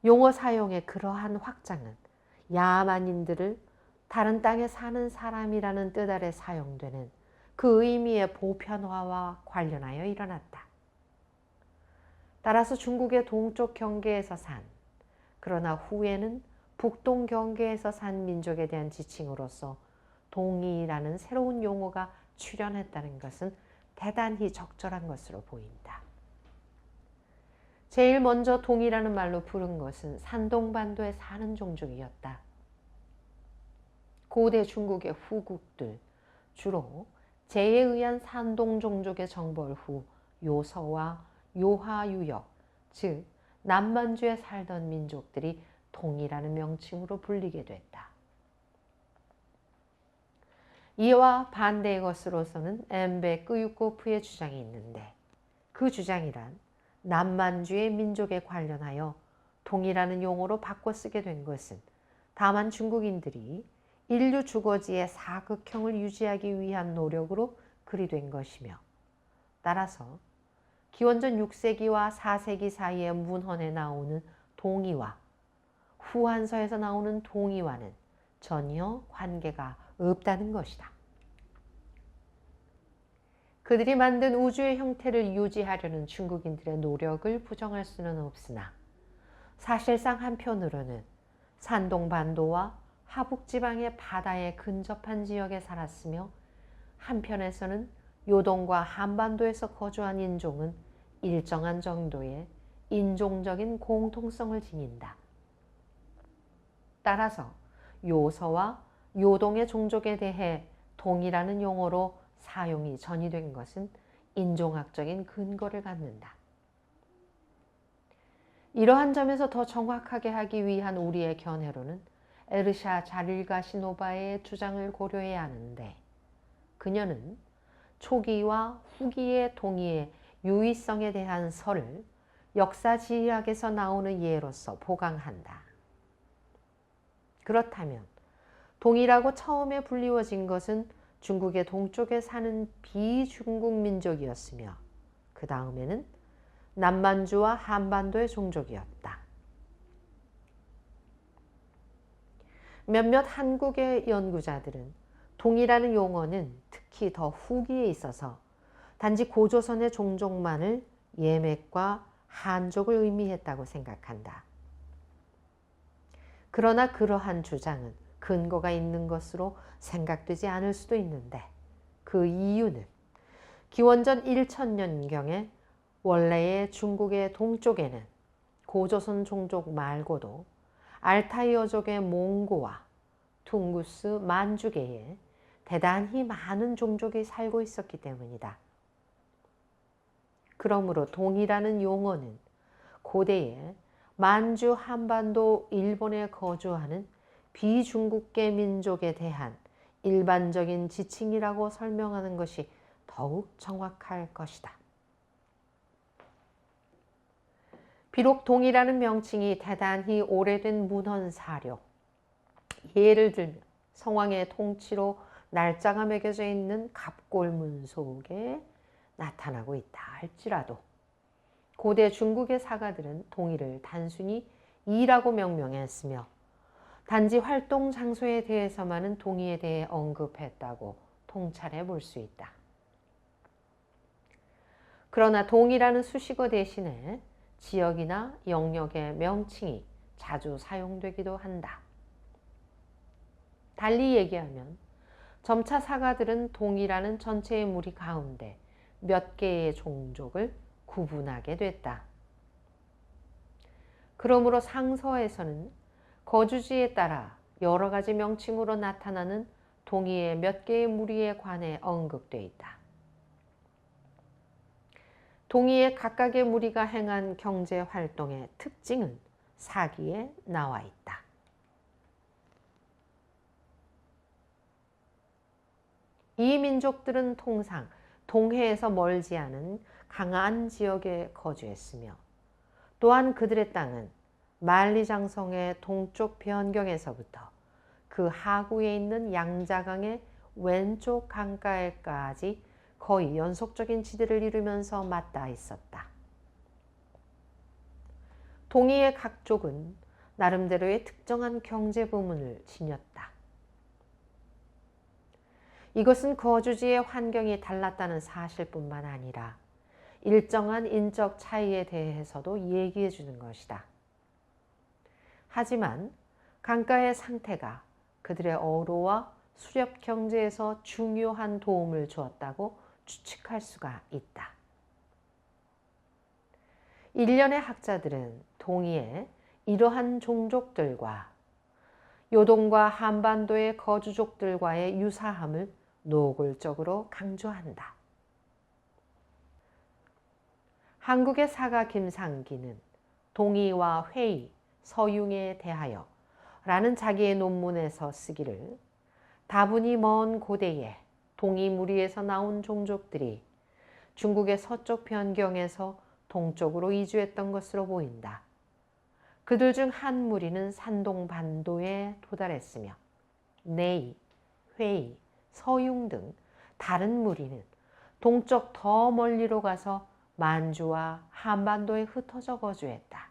용어 사용의 그러한 확장은 야만인들을 다른 땅에 사는 사람이라는 뜻 아래 사용되는 그 의미의 보편화와 관련하여 일어났다. 따라서 중국의 동쪽 경계에서 산, 그러나 후에는 북동 경계에서 산 민족에 대한 지칭으로서 동이라는 새로운 용어가 출현했다는 것은 대단히 적절한 것으로 보인다. 제일 먼저 동이라는 말로 부른 것은 산동반도에 사는 종족이었다. 고대 중국의 후국들, 주로 제에 의한 산동 종족의 정벌 후 요서와 요하유역, 즉 남만주에 살던 민족들이 동이라는 명칭으로 불리게 됐다. 이와 반대의 것으로서는 엠베 끄유코프의 주장이 있는데, 그 주장이란 남만주의 민족에 관련하여 동이라는 용어로 바꿔 쓰게 된 것은 다만 중국인들이 인류 주거지의 사극형을 유지하기 위한 노력으로 그리 된 것이며, 따라서 기원전 6세기와 4세기 사이의 문헌에 나오는 동이와 후한서에서 나오는 동이와는 전혀 관계가 없다는 것이다. 그들이 만든 우주의 형태를 유지하려는 중국인들의 노력을 부정할 수는 없으나, 사실상 한편으로는 산동반도와 하북지방의 바다에 근접한 지역에 살았으며, 한편에서는 요동과 한반도에서 거주한 인종은 일정한 정도의 인종적인 공통성을 지닌다. 따라서 요서와 요동의 종족에 대해 동이라는 용어로 사용이 전이된 것은 인종학적인 근거를 갖는다. 이러한 점에서 더 정확하게 하기 위한 우리의 견해로는 에르샤 자릴가시노바의 주장을 고려해야 하는데, 그녀는 초기와 후기의 동이의 유의성에 대한 설을 역사지리학에서 나오는 예로서 보강한다. 그렇다면 동이라고 처음에 불리워진 것은 중국의 동쪽에 사는 비중국 민족이었으며, 그 다음에는 남만주와 한반도의 종족이었다. 몇몇 한국의 연구자들은 동이라는 용어는 특히 더 후기에 있어서 단지 고조선의 종족만을 예맥과 한족을 의미했다고 생각한다. 그러나 그러한 주장은 근거가 있는 것으로 생각되지 않을 수도 있는데, 그 이유는 기원전 1000년경에 원래의 중국의 동쪽에는 고조선 종족 말고도 알타이어족의 몽고와 퉁구스 만주계에 대단히 많은 종족이 살고 있었기 때문이다. 그러므로 동이라는 용어는 고대에 만주 한반도 일본에 거주하는 비중국계 민족에 대한 일반적인 지칭이라고 설명하는 것이 더욱 정확할 것이다. 비록 동이라는 명칭이 대단히 오래된 문헌 사료, 예를 들면 성왕의 통치로 날짜가 매겨져 있는 갑골문 속에 나타나고 있다 할지라도, 고대 중국의 사가들은 동이를 단순히 이라고 명명했으며, 단지 활동 장소에 대해서만은 동이에 대해 언급했다고 통찰해 볼 수 있다. 그러나 동이라는 수식어 대신에 지역이나 영역의 명칭이 자주 사용되기도 한다. 달리 얘기하면 점차 사가들은 동이라는 전체의 무리 가운데 몇 개의 종족을 구분하게 됐다. 그러므로 상서에서는 거주지에 따라 여러 가지 명칭으로 나타나는 동이의 몇 개의 무리에 관해 언급되어 있다. 동이의 각각의 무리가 행한 경제활동의 특징은 사기에 나와 있다. 이 민족들은 통상 동해에서 멀지 않은 강한 지역에 거주했으며, 또한 그들의 땅은 만리장성의 동쪽 변경에서부터 그 하구에 있는 양자강의 왼쪽 강가에까지 거의 연속적인 지대를 이루면서 맞닿아 있었다. 동이의 각족은 나름대로의 특정한 경제 부문을 지녔다. 이것은 거주지의 환경이 달랐다는 사실뿐만 아니라 일정한 인적 차이에 대해서도 얘기해 주는 것이다. 하지만 강가의 상태가 그들의 어로와 수렵 경제에서 중요한 도움을 주었다고 추측할 수가 있다. 일련의 학자들은 동이의 이러한 종족들과 요동과 한반도의 거주족들과의 유사함을 노골적으로 강조한다. 한국의 사가 김상기는 동이와 회의, 서융에 대하여 라는 자기의 논문에서 쓰기를 다분히 먼 고대에 동이 무리에서 나온 종족들이 중국의 서쪽 변경에서 동쪽으로 이주했던 것으로 보인다. 그들 중 한 무리는 산동 반도에 도달했으며 내이, 회의, 서융 등 다른 무리는 동쪽 더 멀리로 가서 만주와 한반도에 흩어져 거주했다.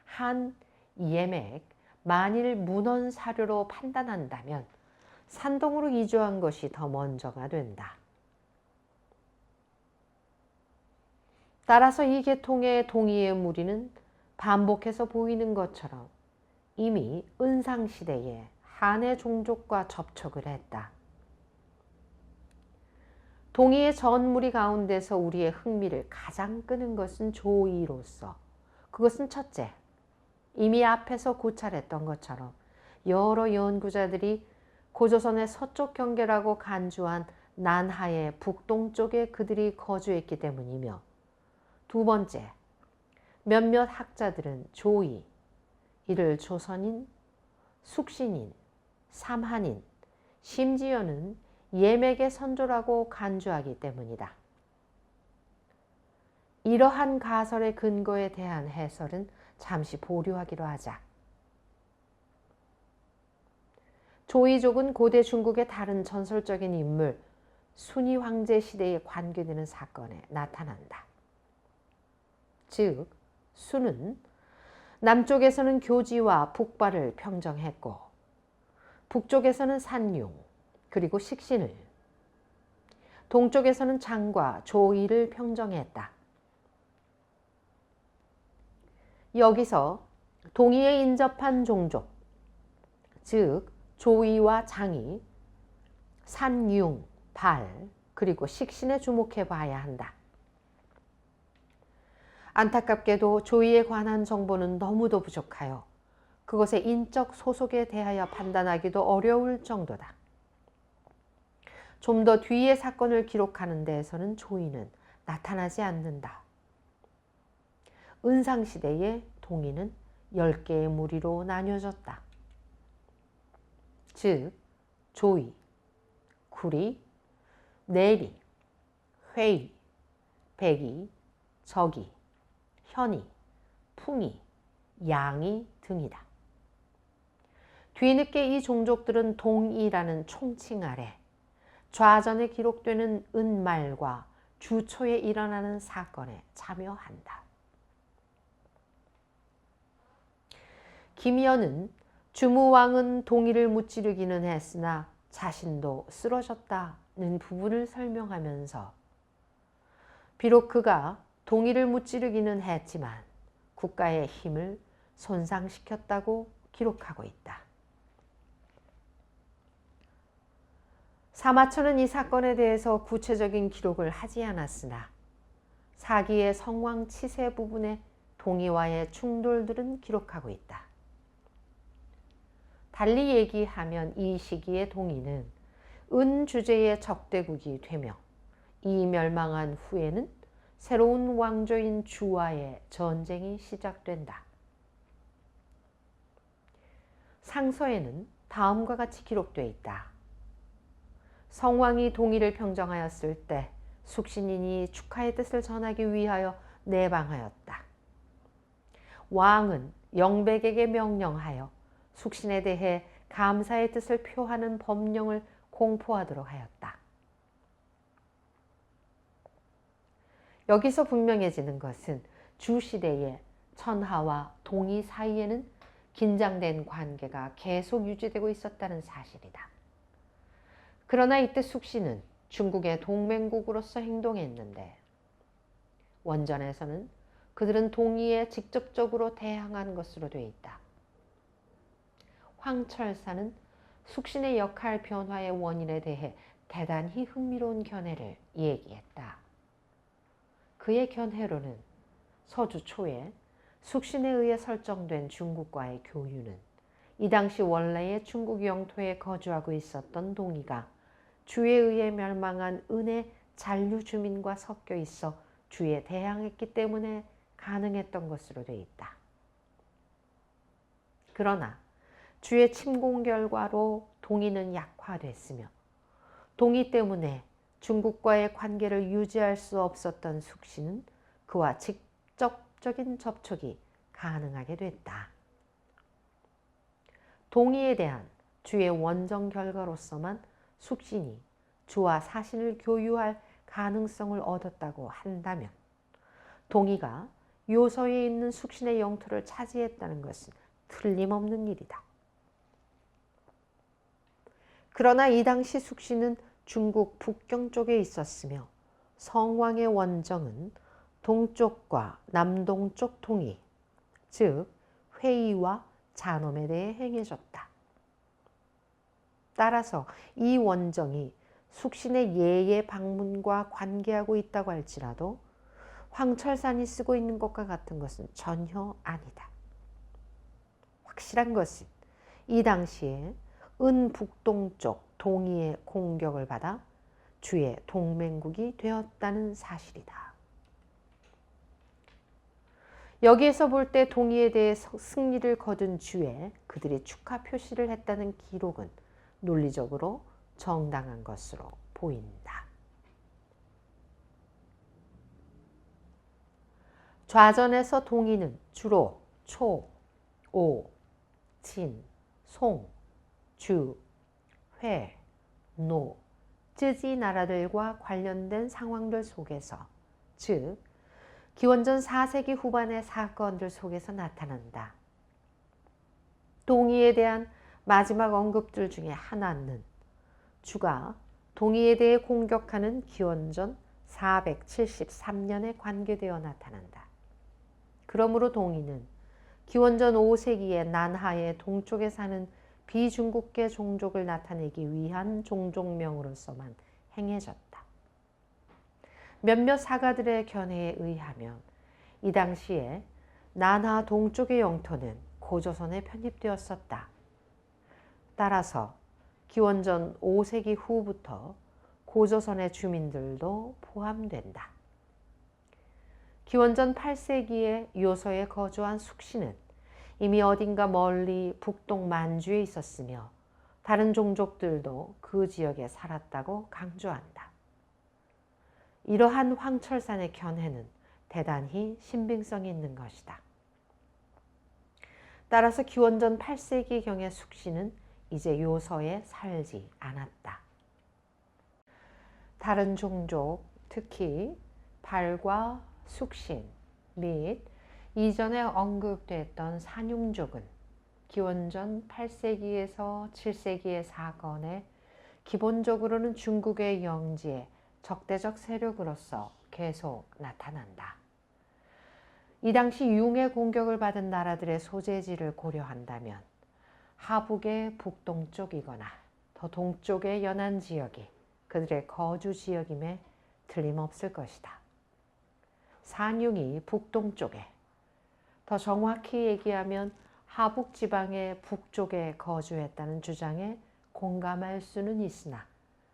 한 이에맥 만일 문헌 사료로 판단한다면 산동으로 이주한 것이 더 먼저가 된다. 따라서 이 계통의 동이의 무리는 반복해서 보이는 것처럼 이미 은상시대에 한의 종족과 접촉을 했다. 동이의 전무리 가운데서 우리의 흥미를 가장 끄는 것은 조이로서 그것은 첫째, 이미 앞에서 고찰했던 것처럼 여러 연구자들이 고조선의 서쪽 경계라고 간주한 난하의 북동쪽에 그들이 거주했기 때문이며 두 번째, 몇몇 학자들은 조이, 이를 조선인, 숙신인, 삼한인, 심지어는 예맥의 선조라고 간주하기 때문이다. 이러한 가설의 근거에 대한 해설은 잠시 보류하기로 하자. 조이족은 고대 중국의 다른 전설적인 인물 순위 황제 시대에 관계되는 사건에 나타난다. 즉, 순은 남쪽에서는 교지와 북발을 평정했고 북쪽에서는 산융 그리고 식신을, 동쪽에서는 장과 조이를 평정했다. 여기서 동이에 인접한 종족, 즉 조이와 장이 산융, 발, 그리고 식신에 주목해 봐야 한다. 안타깝게도 조이에 관한 정보는 너무도 부족하여 그것의 인적 소속에 대하여 판단하기도 어려울 정도다. 좀 더 뒤의 사건을 기록하는 데에서는 조이는 나타나지 않는다. 은상시대의 동이는 10개의 무리로 나뉘어졌다. 즉 조이, 구리, 내리, 회의, 백이, 적이, 현이, 풍이, 양이 등이다. 뒤늦게 이 종족들은 동이라는 총칭 아래 좌전에 기록되는 은말과 주초에 일어나는 사건에 참여한다. 김연은 주무왕은 동이를 무찌르기는 했으나 자신도 쓰러졌다는 부분을 설명하면서 비록 그가 동이를 무찌르기는 했지만 국가의 힘을 손상시켰다고 기록하고 있다. 사마천은 이 사건에 대해서 구체적인 기록을 하지 않았으나 사기의 성왕 치세 부분에 동이와의 충돌들은 기록하고 있다. 달리 얘기하면 이 시기의 동이는 은 주제의 적대국이 되며 이 멸망한 후에는 새로운 왕조인 주와의 전쟁이 시작된다. 상서에는 다음과 같이 기록되어 있다. 성왕이 동이를 평정하였을 때 숙신인이 축하의 뜻을 전하기 위하여 내방하였다. 왕은 영백에게 명령하여 숙신에 대해 감사의 뜻을 표하는 법령을 공포하도록 하였다. 여기서 분명해지는 것은 주시대에 천하와 동이 사이에는 긴장된 관계가 계속 유지되고 있었다는 사실이다. 그러나 이때 숙신은 중국의 동맹국으로서 행동했는데 원전에서는 그들은 동이에 직접적으로 대항한 것으로 되어 있다. 황철사는 숙신의 역할 변화의 원인에 대해 대단히 흥미로운 견해를 얘기했다. 그의 견해로는 서주 초에 숙신에 의해 설정된 중국과의 교유는 이 당시 원래의 중국 영토에 거주하고 있었던 동이가 주에 의해 멸망한 은의 잔류 주민과 섞여 있어 주에 대항했기 때문에 가능했던 것으로 되어 있다. 그러나 주의 침공 결과로 동이는 약화됐으며 동이 때문에 중국과의 관계를 유지할 수 없었던 숙신은 그와 직접적인 접촉이 가능하게 됐다. 동이에 대한 주의 원정 결과로서만 숙신이 주와 사신을 교유할 가능성을 얻었다고 한다면 동이가 요서에 있는 숙신의 영토를 차지했다는 것은 틀림없는 일이다. 그러나 이 당시 숙신은 중국 북경 쪽에 있었으며 성왕의 원정은 동쪽과 남동쪽 동이, 즉 회의와 잔엄에 대해 행해졌다. 따라서 이 원정이 숙신의 예의 방문과 관계하고 있다고 할지라도 황철산이 쓰고 있는 것과 같은 것은 전혀 아니다. 확실한 것은 이 당시에 은북동쪽 동이의 공격을 받아 주의 동맹국이 되었다는 사실이다. 여기에서 볼 때 동이에 대해 승리를 거둔 주에 그들이 축하 표시를 했다는 기록은 논리적으로 정당한 것으로 보인다. 좌전에서 동이는 주로 초, 오, 진, 송, 주, 회, 노, 쯔지 나라들과 관련된 상황들 속에서, 즉 기원전 4세기 후반의 사건들 속에서 나타난다. 동이에 대한 마지막 언급들 중에 하나는 주가 동이에 대해 공격하는 기원전 473년에 관계되어 나타난다. 그러므로 동이는 기원전 5세기의 난하의 동쪽에 사는 비중국계 종족을 나타내기 위한 종족명으로서만 행해졌다. 몇몇 사가들의 견해에 의하면 이 당시에 난하 동쪽의 영토는 고조선에 편입되었었다. 따라서 기원전 5세기 후부터 고조선의 주민들도 포함된다. 기원전 8세기에 요서에 거주한 숙신은 이미 어딘가 멀리 북동 만주에 있었으며 다른 종족들도 그 지역에 살았다고 강조한다. 이러한 황철산의 견해는 대단히 신빙성이 있는 것이다. 따라서 기원전 8세기경의 숙신은 이제 요서에 살지 않았다. 다른 종족, 특히 발과 숙신 및 이전에 언급됐던 산융족은 기원전 8세기에서 7세기의 사건에 기본적으로는 중국의 영지에 적대적 세력으로서 계속 나타난다. 이 당시 융의 공격을 받은 나라들의 소재지를 고려한다면 하북의 북동쪽이거나 더 동쪽의 연안 지역이 그들의 거주 지역임에 틀림없을 것이다. 산융이 북동쪽에, 더 정확히 얘기하면 하북 지방의 북쪽에 거주했다는 주장에 공감할 수는 있으나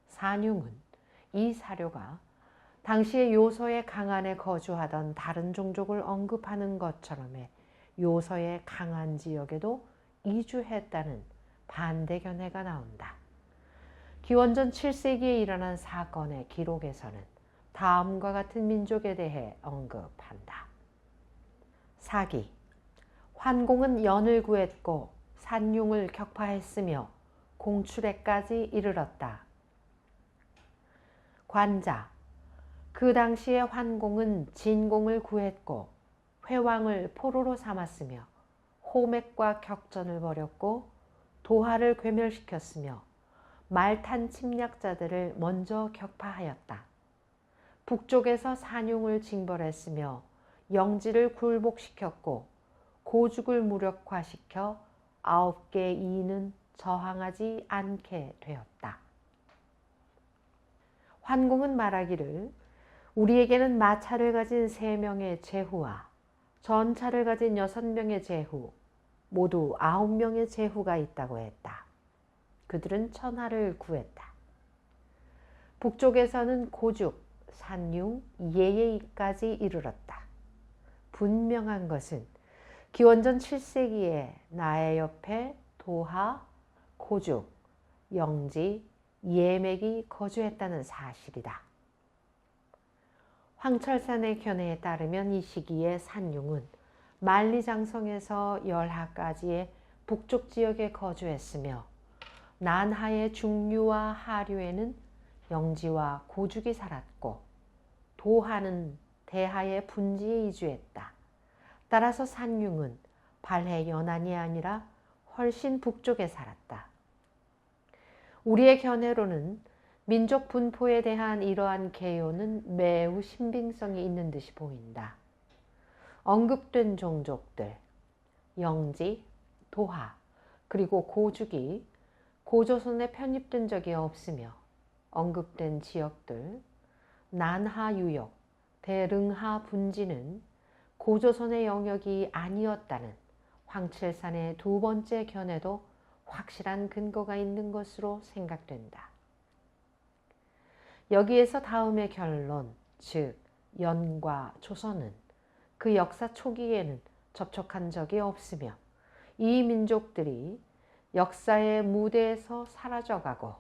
산융은 이 사료가 당시의 요서의 강안에 거주하던 다른 종족을 언급하는 것처럼의 요서의 강안 지역에도 이주했다는 반대 견해가 나온다. 기원전 7세기에 일어난 사건의 기록에서는 다음과 같은 민족에 대해 언급한다. 사기, 환공은 연을 구했고 산융을 격파했으며 공출에까지 이르렀다. 관자, 그 당시에 환공은 진공을 구했고 회왕을 포로로 삼았으며 호맥과 격전을 벌였고 도하를 괴멸시켰으며 말탄 침략자들을 먼저 격파하였다. 북쪽에서 산용을 징벌했으며 영지를 굴복시켰고 고죽을 무력화시켜 9개의 이는 저항하지 않게 되었다. 환공은 말하기를 우리에게는 마차를 가진 3명의 제후와 전차를 가진 6명의 제후, 모두 9명의 제후가 있다고 했다. 그들은 천하를 구했다. 북쪽에서는 고죽, 산융, 예예까지 이르렀다. 분명한 것은 기원전 7세기에 나의 옆에 도하, 고죽, 영지, 예맥이 거주했다는 사실이다. 황철산의 견해에 따르면 이 시기에 산융은 만리장성에서 열하까지의 북쪽 지역에 거주했으며 난하의 중류와 하류에는 영지와 고죽이 살았고 도하는 대하의 분지에 이주했다. 따라서 산융은 발해 연안이 아니라 훨씬 북쪽에 살았다. 우리의 견해로는 민족 분포에 대한 이러한 개요는 매우 신빙성이 있는 듯이 보인다. 언급된 종족들, 영지, 도하, 그리고 고죽이 고조선에 편입된 적이 없으며 언급된 지역들, 난하 유역, 대릉하 분지는 고조선의 영역이 아니었다는 황칠산의 2번째 견해도 확실한 근거가 있는 것으로 생각된다. 여기에서 다음의 결론, 즉 연과 조선은 그 역사 초기에는 접촉한 적이 없으며 이 민족들이 역사의 무대에서 사라져가고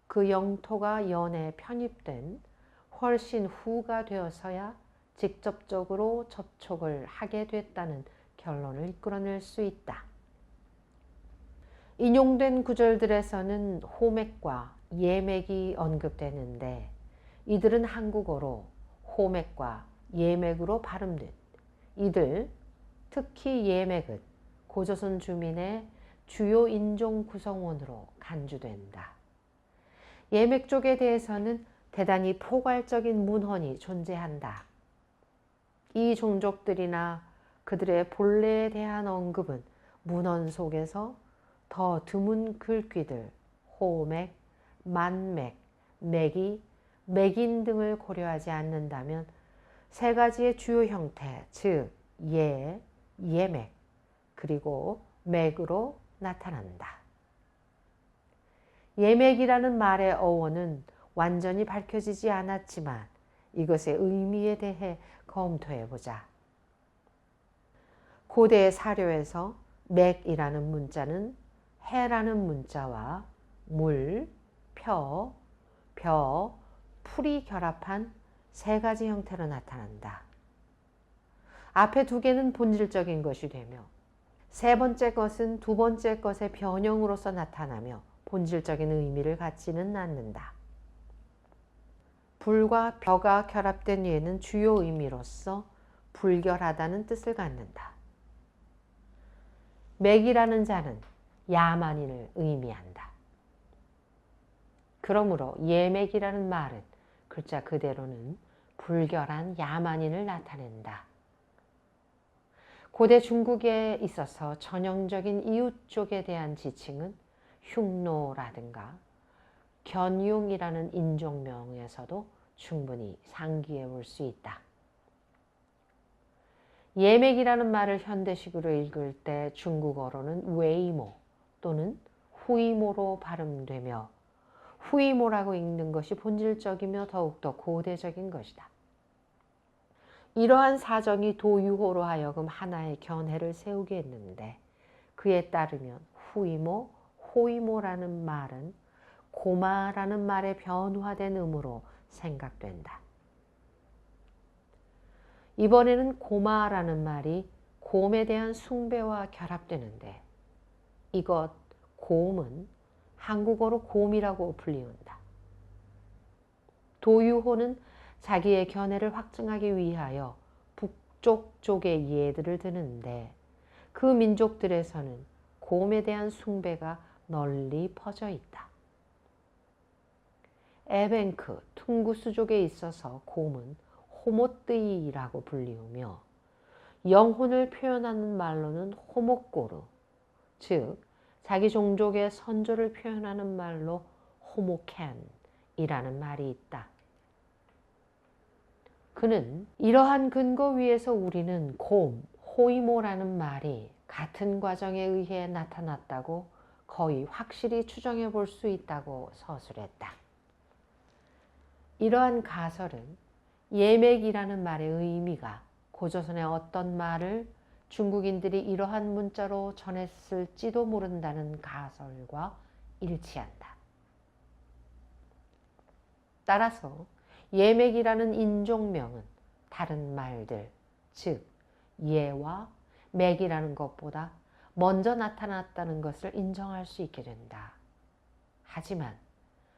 그 영토가 연에 편입된 훨씬 후가 되어서야 직접적으로 접촉을 하게 됐다는 결론을 이끌어낼 수 있다. 인용된 구절들에서는 호맥과 예맥이 언급되는데 이들은 한국어로 호맥과 예맥으로 발음된 이들, 특히 예맥은 고조선 주민의 주요 인종 구성원으로 간주된다. 예맥 쪽에 대해서는 대단히 포괄적인 문헌이 존재한다. 이 종족들이나 그들의 본래에 대한 언급은 문헌 속에서 더 드문 글귀들, 호맥, 만맥, 맥이, 맥인 등을 고려하지 않는다면 3가지의 주요 형태, 즉 예, 예맥, 그리고 맥으로 나타난다. 예맥이라는 말의 어원은 완전히 밝혀지지 않았지만 이것의 의미에 대해 검토해보자. 고대 사료에서 맥이라는 문자는 해라는 문자와 물, 표, 벼, 풀이 결합한 3가지 형태로 나타난다. 앞에 2개는 본질적인 것이 되며 3번째 것은 2번째 것의 변형으로서 나타나며 본질적인 의미를 갖지는 않는다. 불과 벼가 결합된 예는 주요 의미로서 불결하다는 뜻을 갖는다. 맥이라는 자는 야만인을 의미한다. 그러므로 예맥이라는 말은 글자 그대로는 불결한 야만인을 나타낸다. 고대 중국에 있어서 전형적인 이웃 쪽에 대한 지칭은 흉노라든가 견용이라는 인종명에서도 충분히 상기해 볼 수 있다. 예맥이라는 말을 현대식으로 읽을 때 중국어로는 웨이모 또는 후이모로 발음되며 후이모라고 읽는 것이 본질적이며 더욱더 고대적인 것이다. 이러한 사정이 도유호로 하여금 하나의 견해를 세우게 했는데 그에 따르면 후이모, 호이모라는 말은 고마라는 말의 변화된 음으로 생각된다. 이번에는 고마라는 말이 곰에 대한 숭배와 결합되는데 이것 곰은 한국어로 곰이라고 불리운다. 도유호는 자기의 견해를 확증하기 위하여 북쪽 쪽의 예들을 드는데 그 민족들에서는 곰에 대한 숭배가 널리 퍼져 있다. 에벤크, 퉁구스족에 있어서 곰은 호모뜨이라고 불리우며 영혼을 표현하는 말로는 호모꼬르, 즉 자기 종족의 선조를 표현하는 말로 호모캔이라는 말이 있다. 그는 이러한 근거 위에서 우리는 곰, 호이모라는 말이 같은 과정에 의해 나타났다고 거의 확실히 추정해 볼 수 있다고 서술했다. 이러한 가설은 예맥이라는 말의 의미가 고조선의 어떤 말을 중국인들이 이러한 문자로 전했을지도 모른다는 가설과 일치한다. 따라서 예맥이라는 인종명은 다른 말들, 즉 예와 맥이라는 것보다 먼저 나타났다는 것을 인정할 수 있게 된다. 하지만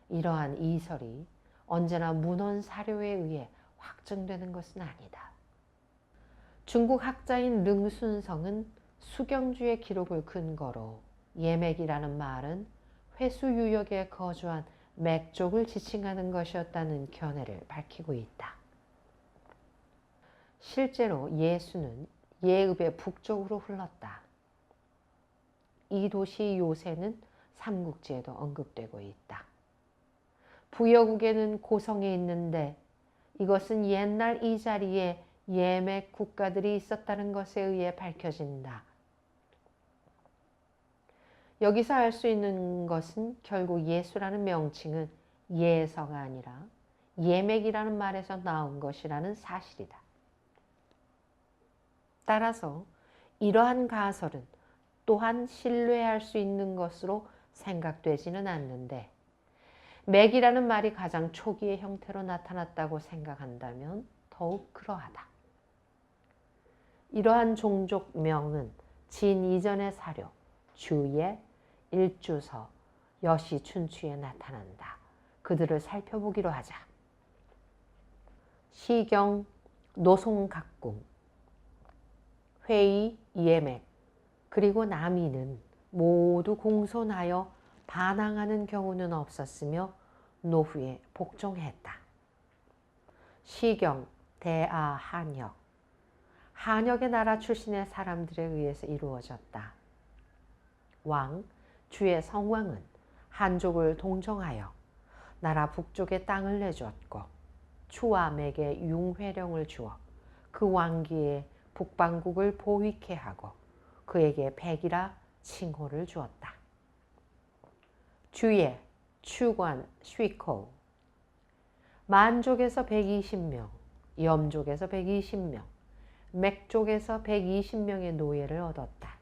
이러한 이설이 언제나 문헌 사료에 의해 확정되는 것은 아니다. 중국 학자인 릉순성은 수경주의 기록을 근거로 예맥이라는 말은 회수유역에 거주한 맥족을 지칭하는 것이었다는 견해를 밝히고 있다. 실제로 예수는 예읍의 북쪽으로 흘렀다. 이 도시 요새는 삼국지에도 언급되고 있다. 부여국에는 고성에 있는데 이것은 옛날 이 자리에 예맥 국가들이 있었다는 것에 의해 밝혀진다. 여기서 알 수 있는 것은 결국 예수라는 명칭은 예서가 아니라 예맥이라는 말에서 나온 것이라는 사실이다. 따라서 이러한 가설은 또한 신뢰할 수 있는 것으로 생각되지는 않는데 맥이라는 말이 가장 초기의 형태로 나타났다고 생각한다면 더욱 그러하다. 이러한 종족명은 진 이전의 사료, 주예, 일주서, 여시, 춘추에 나타난다. 그들을 살펴보기로 하자. 시경, 노송각궁, 회의, 예맥, 그리고 남이는 모두 공손하여 반항하는 경우는 없었으며 노후에 복종했다. 시경, 대아, 한역, 한역의 나라 출신의 사람들에 의해서 이루어졌다. 왕, 주의 성왕은 한족을 동정하여 나라 북쪽의 땅을 내주었고 추와 맥에 융회령을 주어 그 왕기에 북방국을 보위케 하고 그에게 백이라 칭호를 주었다. 주예, 추관, 쉬코, 만족에서 120명, 염족에서 120명, 맥족에서 120명의 노예를 얻었다.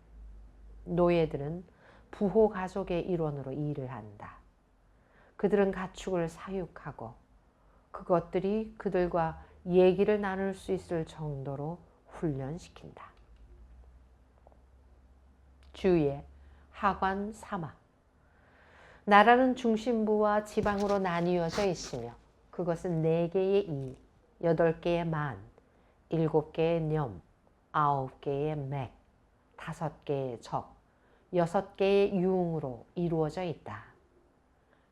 노예들은 부호 가족의 일원으로 일을 한다. 그들은 가축을 사육하고 그것들이 그들과 얘기를 나눌 수 있을 정도로 훈련시킨다. 주예, 하관, 사마. 나라는 중심부와 지방으로 나뉘어져 있으며 그것은 4개의 이, 8개의 만, 7개의 념, 9개의 맥, 5개의 적, 6개의 유흥으로 이루어져 있다.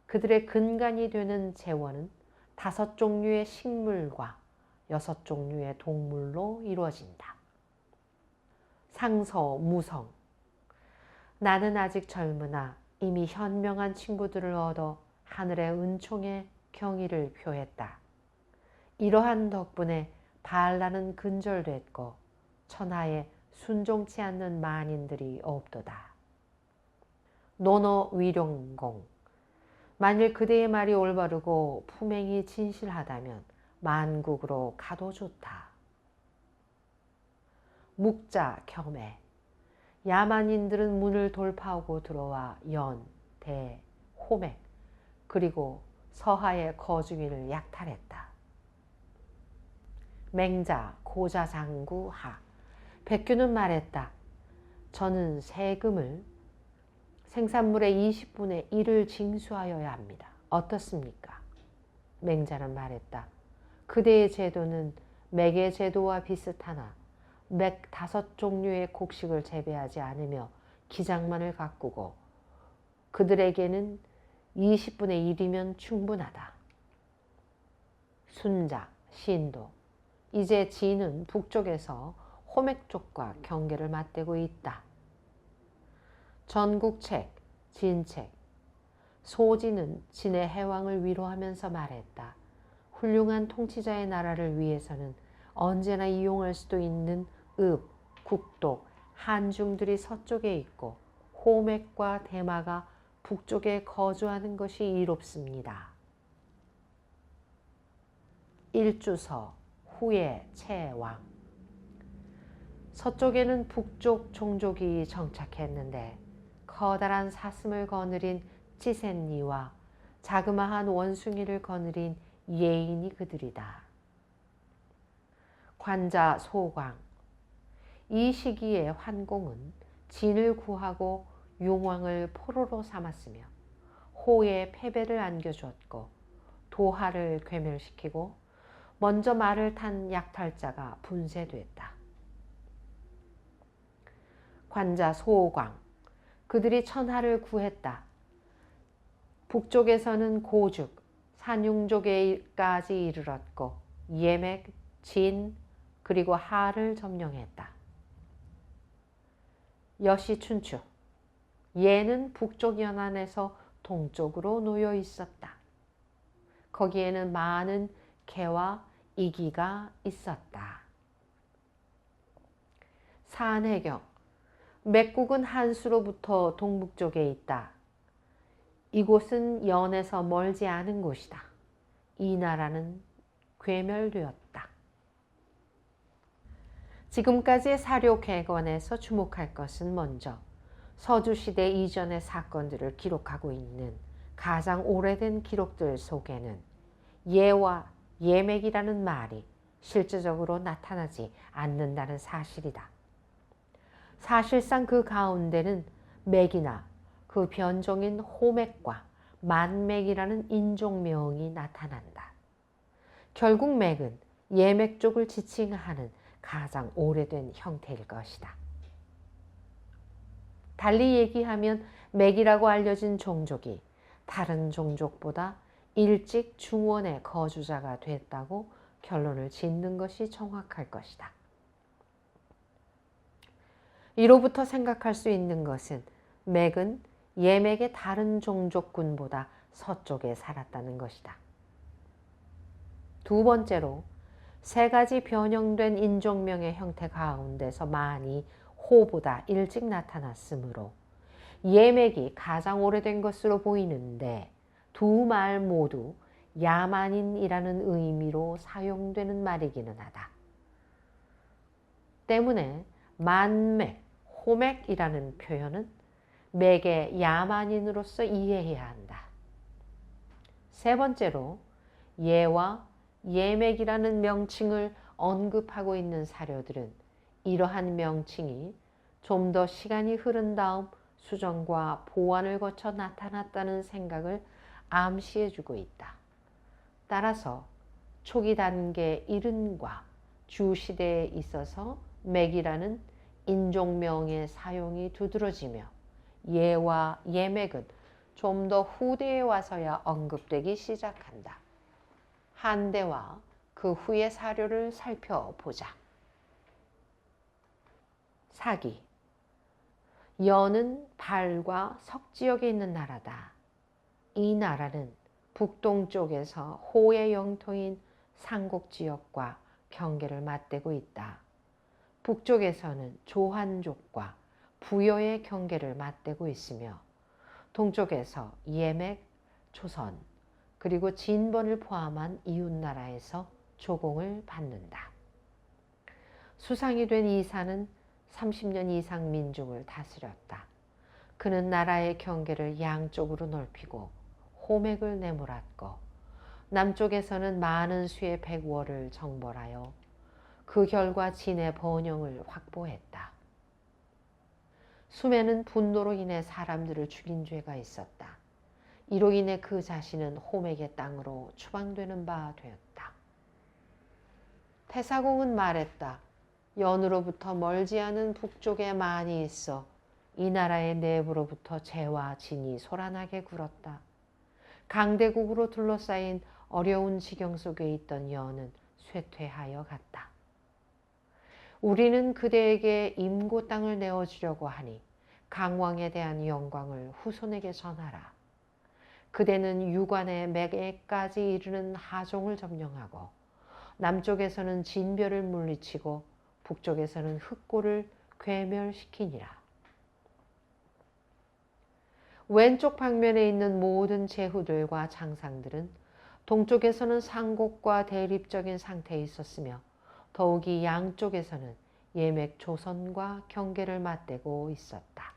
그들의 근간이 되는 재원은 5종류의 식물과 6종류의 동물로 이루어진다. 상서, 무성. 나는 아직 젊으나 이미 현명한 친구들을 얻어 하늘의 은총에 경의를 표했다. 이러한 덕분에 반란은 근절됐고 천하에 순종치 않는 만인들이 없도다. 노노 위룡공. 만일 그대의 말이 올바르고 품행이 진실하다면 만국으로 가도 좋다. 묵자, 겸해. 야만인들은 문을 돌파하고 들어와 연, 대, 호맥, 그리고 서하의 거주민을 약탈했다. 맹자, 고자장구, 하. 백규는 말했다. 저는 세금을 생산물의 20분의 1을 징수하여야 합니다. 어떻습니까? 맹자는 말했다. 그대의 제도는 맥의 제도와 비슷하나 맥 5종류의 곡식을 재배하지 않으며 기장만을 가꾸고 그들에게는 20분의 1이면 충분하다. 순자, 신도. 이제 진은 북쪽에서 호맥 쪽과 경계를 맞대고 있다. 전국책, 진책. 소진은 진의 해왕을 위로하면서 말했다. 훌륭한 통치자의 나라를 위해서는 언제나 이용할 수도 있는 읍, 국독, 한중들이 서쪽에 있고 호맥과 대마가 북쪽에 거주하는 것이 이롭습니다. 일주서, 후에 채왕. 서쪽에는 북쪽 종족이 정착했는데 커다란 사슴을 거느린 찌센니와 자그마한 원숭이를 거느린 예인이 그들이다. 관자 소광. 이 시기에 환공은 진을 구하고 용왕을 포로로 삼았으며 호의 패배를 안겨주었고 도하를 괴멸시키고 먼저 말을 탄 약탈자가 분쇄됐다. 관자 소광. 그들이 천하를 구했다. 북쪽에서는 고죽, 산융족에까지 이르렀고 예맥, 진, 그리고 하를 점령했다. 여시춘추. 예는 북쪽 연안에서 동쪽으로 놓여 있었다. 거기에는 많은 개와 이기가 있었다. 산해경. 맥국은 한수로부터 동북쪽에 있다. 이곳은 연에서 멀지 않은 곳이다. 이 나라는 괴멸되었다. 지금까지의 사료 객원에서 주목할 것은 먼저 서주시대 이전의 사건들을 기록하고 있는 가장 오래된 기록들 속에는 예와 예맥이라는 말이 실제적으로 나타나지 않는다는 사실이다. 사실상 그 가운데는 맥이나 그 변종인 호맥과 만맥이라는 인종명이 나타난다. 결국 맥은 예맥 쪽을 지칭하는 가장 오래된 형태일 것이다. 달리 얘기하면 맥이라고 알려진 종족이 다른 종족보다 일찍 중원의 거주자가 됐다고 결론을 짓는 것이 정확할 것이다. 이로부터 생각할 수 있는 것은 맥은 예맥의 다른 종족군보다 서쪽에 살았다는 것이다. 두 번째로 세 가지 변형된 인종명의 형태 가운데서 많이 호보다 일찍 나타났으므로 예맥이 가장 오래된 것으로 보이는데 두 말 모두 야만인이라는 의미로 사용되는 말이기는 하다. 때문에 만맥, 호맥이라는 표현은 맥의 야만인으로서 이해해야 한다. 세 번째로 예와 예맥이라는 명칭을 언급하고 있는 사료들은 이러한 명칭이 좀 더 시간이 흐른 다음 수정과 보완을 거쳐 나타났다는 생각을 암시해주고 있다. 따라서 초기 단계 이른과 주시대에 있어서 맥이라는 인종명의 사용이 두드러지며 예와 예맥은 좀 더 후대에 와서야 언급되기 시작한다. 한대와 그 후의 사료를 살펴보자. 사기. 연은 발과 석지역에 있는 나라다. 이 나라는 북동쪽에서 호의 영토인 상곡지역과 경계를 맞대고 있다. 북쪽에서는 조한족과 부여의 경계를 맞대고 있으며 동쪽에서 예맥, 조선, 그리고 진번을 포함한 이웃나라에서 조공을 받는다. 수상이 된 이사는 30년 이상 민중을 다스렸다. 그는 나라의 경계를 양쪽으로 넓히고 호맥을 내몰았고 남쪽에서는 많은 수의 백월을 정벌하여 그 결과 진의 번영을 확보했다. 수매는 분노로 인해 사람들을 죽인 죄가 있었다. 이로 인해 그 자신은 호맥의 땅으로 추방되는 바 되었다. 태사공은 말했다. 연으로부터 멀지 않은 북쪽에 많이 있어 이 나라의 내부로부터 재와 진이 솟아나게 굴었다. 강대국으로 둘러싸인 어려운 지경 속에 있던 연은 쇠퇴하여 갔다. 우리는 그대에게 임고 땅을 내어주려고 하니 강왕에 대한 영광을 후손에게 전하라. 그대는 유관의 맥에까지 이르는 하종을 점령하고 남쪽에서는 진별을 물리치고 북쪽에서는 흑고를 괴멸시키니라. 왼쪽 방면에 있는 모든 제후들과 장상들은 동쪽에서는 상곡과 대립적인 상태에 있었으며 더욱이 양쪽에서는 예맥 조선과 경계를 맞대고 있었다.